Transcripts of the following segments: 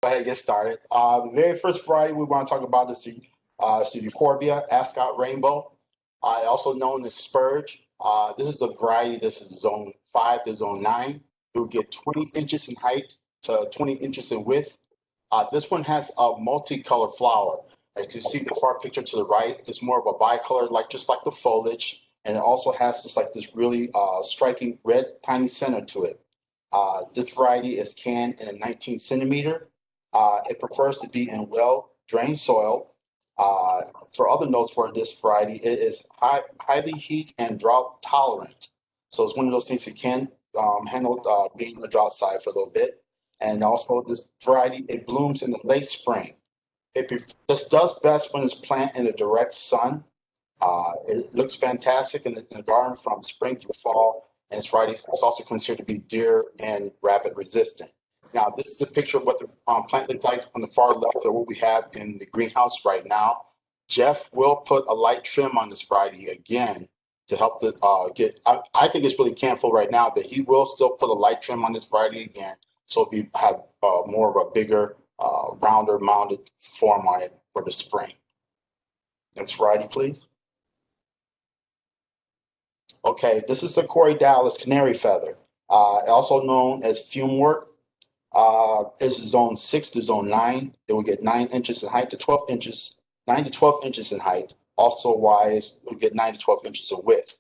Go ahead and get started. The very first variety we want to talk about is the Euphorbia Ascot Rainbow, also known as Spurge. This is a variety. This is zone 5 to zone 9. It will get 20 inches in height to 20 inches in width. This one has a multicolored flower. As you can see the far picture to the right, it's more of a bicolor, like just like the foliage, and it also has this really striking red tiny center to it. This variety is canned in a 19 centimeter. It prefers to be in well-drained soil. For other notes for this variety, it is highly heat and drought tolerant. So it's one of those things you can handle being on the drought side for a little bit. And also this variety, it blooms in the late spring. This does best when it's planted in the direct sun. It looks fantastic in the garden from spring to fall, and its variety is also considered to be deer and rabbit resistant. Now, this is a picture of what the plant looks like on the far left of what we have in the greenhouse right now. Jeff will put a light trim on this variety again to help the get. I think it's really canful right now, but he will still put a light trim on this variety again, so it'll have more of a bigger, rounder, mounded form on it for the spring. Next variety, please. Okay, this is the Corydalis canary feather, also known as fumewort. It's zone 6 to zone 9. It will get 9 inches in height to 12 inches, 9 to 12 inches in height. Also wise, it will get 9 to 12 inches in width.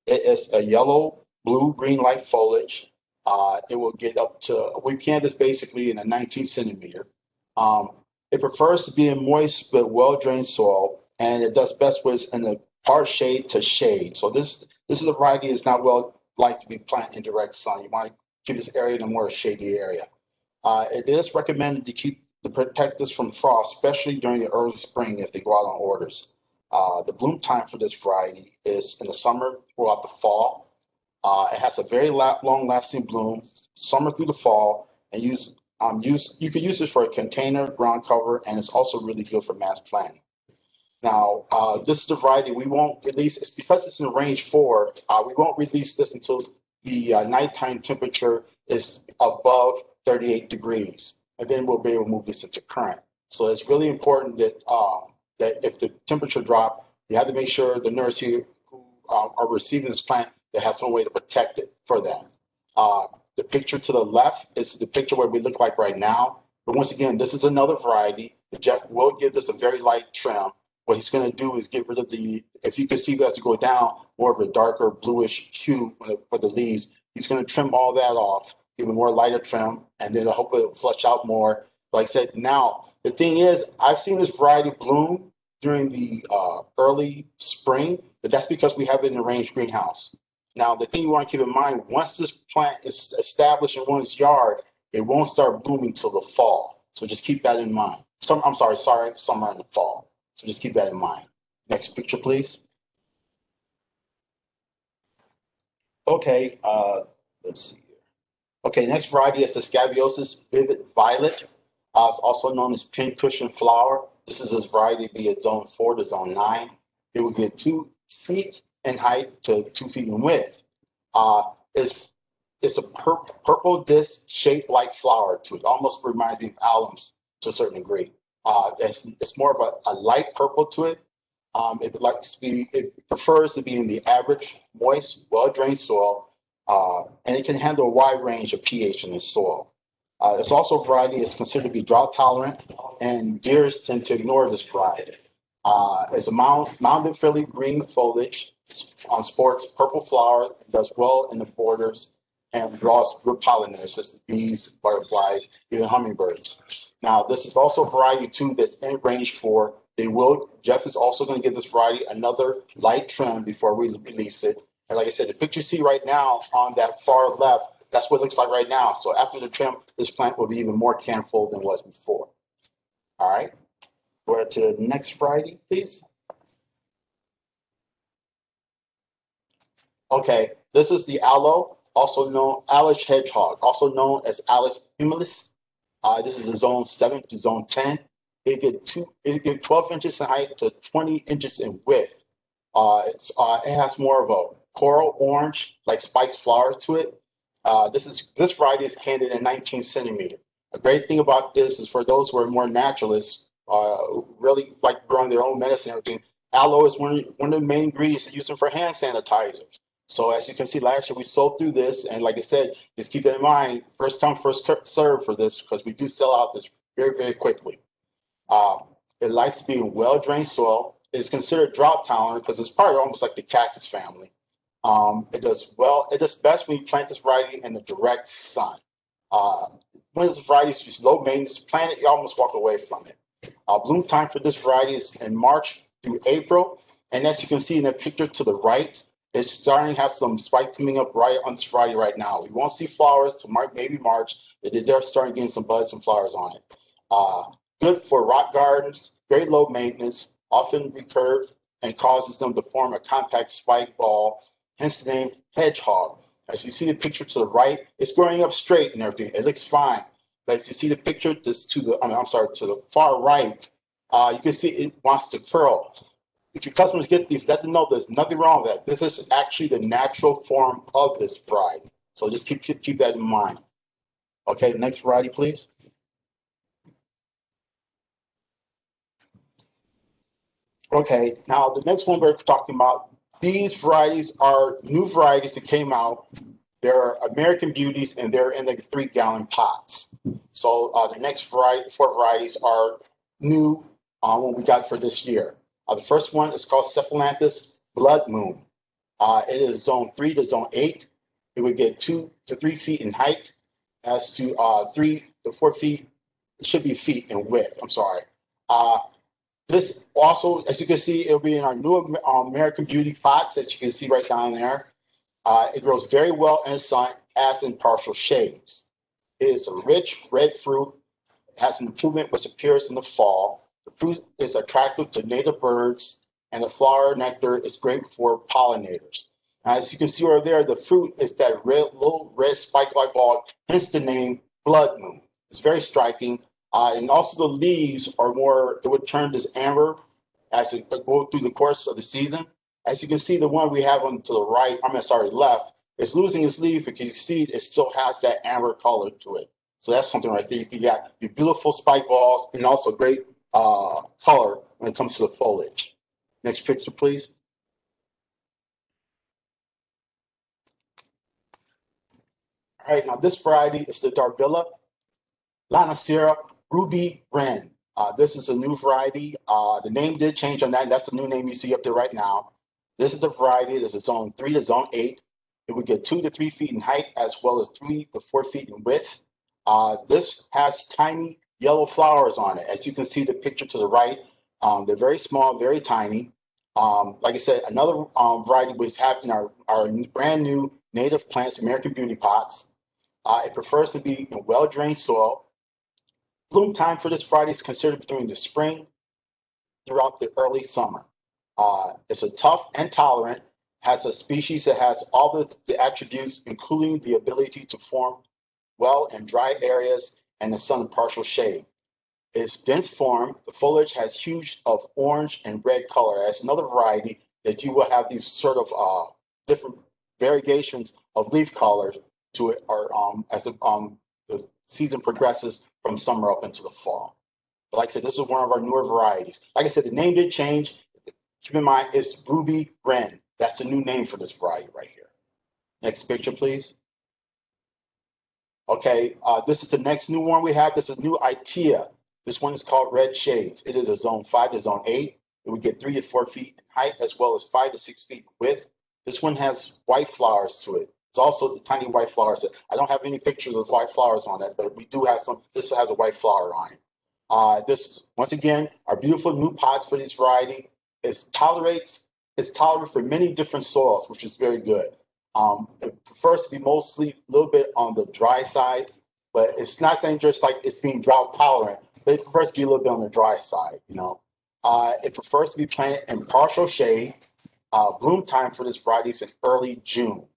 It is a yellow, blue, green light foliage. It will get up to, we can this basically in a 19 centimeter. It prefers to be in moist but well-drained soil, and it does best with in the part shade to shade. So this is a variety that's not well like to be planted in direct sun. You want to keep this area in a more shady area. It is recommended to protect this from frost, especially during the early spring if they go out on orders. The bloom time for this variety is in the summer throughout the fall. It has a very long-lasting bloom, summer through the fall, and you can use this for a container, ground cover, and it's also really good for mass planting. Now, this is the variety we won't release. It's because it's in range 4. We won't release this until the nighttime temperature is above 38 degrees, and then we'll be able to move this into current. So it's really important that that if the temperature drop, you have to make sure the nursery who are receiving this plant, they have some way to protect it for that. The picture to the left is the picture where we look like right now. But once again, this is another variety. Jeff will give this a very light trim. What he's going to do is get rid of if you can see as you go down, more of a darker bluish hue for the leaves. He's going to trim all that off, give it more lighter trim, and then I hope it'll flush out more. Like I said, now, the thing is, I've seen this variety bloom during the early spring, but that's because we have it in a range greenhouse. Now, the thing you want to keep in mind, once this plant is established in one's yard, it won't start blooming till the fall. So just keep that in mind. Summer in the fall. So just keep that in mind. Next picture, please. Okay, let's see here. Okay, next variety is the Scabiosis Vivid Violet. It's also known as pincushion flower. This is this variety via zone 4 to zone 9. It will get 2 feet in height to 2 feet in width. It's a purple disc shaped like flower to it. Almost reminds me of alums to a certain degree. It's more of a light purple to it. It prefers to be in the average, moist, well-drained soil, and it can handle a wide range of pH in the soil. It's also a variety that's considered to be drought tolerant, and deers tend to ignore this variety. It's a mounded, fairly green foliage on sports purple flower, does well in the borders, and draws good pollinators such as bees, butterflies, even hummingbirds. Now, this is also a variety too that's in range 4. Jeff is also going to give this variety another light trim before we release it. And like I said, the picture you see right now on that far left, that's what it looks like right now. So after the trim, this plant will be even more canful than it was before. All right, go ahead to the next variety, please. Okay, this is the aloe, also known Alice hedgehog, also known as Alice humilis. This is a zone 7 to zone 10. It get 12 inches in height to 20 inches in width. It has more of a coral orange, like spiked flower to it. This variety is canned in 19 centimeter. A great thing about this is for those who are more naturalists, really like growing their own medicine and everything, aloe is one of the main ingredients used for hand sanitizers. So as you can see, last year we sold through this, and like I said, just keep that in mind. First come, first serve for this because we do sell out this very, very quickly. Um, it likes to be in well-drained soil. It's considered drought tolerant because it's part of almost like the cactus family. It does well. It does best when you plant this variety in the direct sun. Uh, one of the varieties is low maintenance. Plant it, you almost walk away from it. Bloom time for this variety is in March through April. And as you can see in the picture to the right, it's starting to have some spike coming up right on this variety right now. We won't see flowers till maybe March, but they're starting getting some buds and flowers on it. Good for rock gardens, very low maintenance, often recurve and causes them to form a compact spike ball, hence the name hedgehog. As you see the picture to the right, it's growing up straight and everything. It looks fine. But if you see the picture just to the, I'm sorry, to the far right, you can see it wants to curl. If your customers get these, let them know there's nothing wrong with that. This is actually the natural form of this variety. So just keep that in mind. Okay, next variety, please. Okay, now the next one we're talking about, these varieties are new varieties that came out. They're American Beauties, and they're in the 3-gallon pots. So the next variety, 4 varieties are new what we got for this year. The first one is called Cephalanthus Blood Moon. It is zone 3 to zone 8. It would get 2 to 3 feet in height, as to 3 to 4 feet. It should be feet in width. I'm sorry. This also, as you can see, it'll be in our new American Beauty pots, as you can see right down there. It grows very well in the sun, as in partial shades. It is a rich red fruit. It has an improvement which appears in the fall. The fruit is attractive to native birds, and the flower nectar is great for pollinators. Now, as you can see over there, the fruit is that little red spike-like ball, hence the name Blood Moon. It's very striking. And also the leaves are more, it would turn this amber as it go through the course of the season. As you can see, the one we have on to the right, left, it's losing its leaf because you see it still has that amber color to it. So that's something right there. You can get your beautiful spike balls and also great color when it comes to the foliage. Next picture, please. All right, now this variety is the Darvilla Lanacea Ruby Wren. This is a new variety. The name did change on that. That's the new name you see up there right now. This is the variety. This is zone 3 to zone 8. It would get 2 to 3 feet in height, as well as 3 to 4 feet in width. This has tiny yellow flowers on it. As you can see the picture to the right, they're very small, very tiny. Like I said, another variety we have in our brand new native plants, American Beauty pots. It prefers to be in well-drained soil. Bloom time for this variety is considered between the spring throughout the early summer. It's a tough and tolerant, has a species that has all the attributes, including the ability to form well in dry areas and the sun in partial shade. Its dense form, the foliage has hues of orange and red color. As another variety that you will have these sort of different variegations of leaf colors to it, or as the season progresses from summer up into the fall. But like I said, this is one of our newer varieties. Like I said, the name did change. Keep in mind, it's Ruby Wren. That's the new name for this variety right here. Next picture, please. Okay, this is the next new one we have. This is new Itea. This one is called Red Shades. It is a zone 5 to zone 8. It would get 3 to 4 feet in height, as well as 5 to 6 feet in width. This one has white flowers to it. It's also the tiny white flowers. I don't have any pictures of white flowers on it, but we do have some. This has a white flower on it. This, once again, our beautiful new pots for this variety. It's tolerant for many different soils, which is very good. It prefers to be mostly a little bit on the dry side, but it's not saying just like it's being drought tolerant, but it prefers to be a little bit on the dry side, you know. It prefers to be planted in partial shade. Bloom time for this variety is in early June.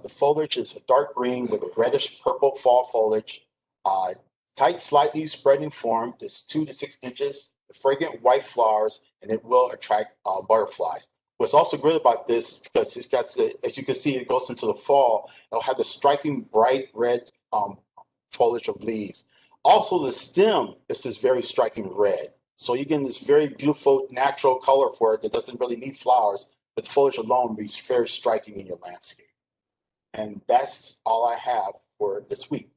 The foliage is a dark green with a reddish purple fall foliage. Tight, slightly spreading form is 2 to 6 inches, fragrant white flowers, and it will attract butterflies. What's also great about this, because it's got as you can see, it goes into the fall, it'll have the striking bright red foliage of leaves. Also, the stem is this very striking red. So you're getting this very beautiful natural color for it that doesn't really need flowers, but the foliage alone be very striking in your landscape. And that's all I have for this week.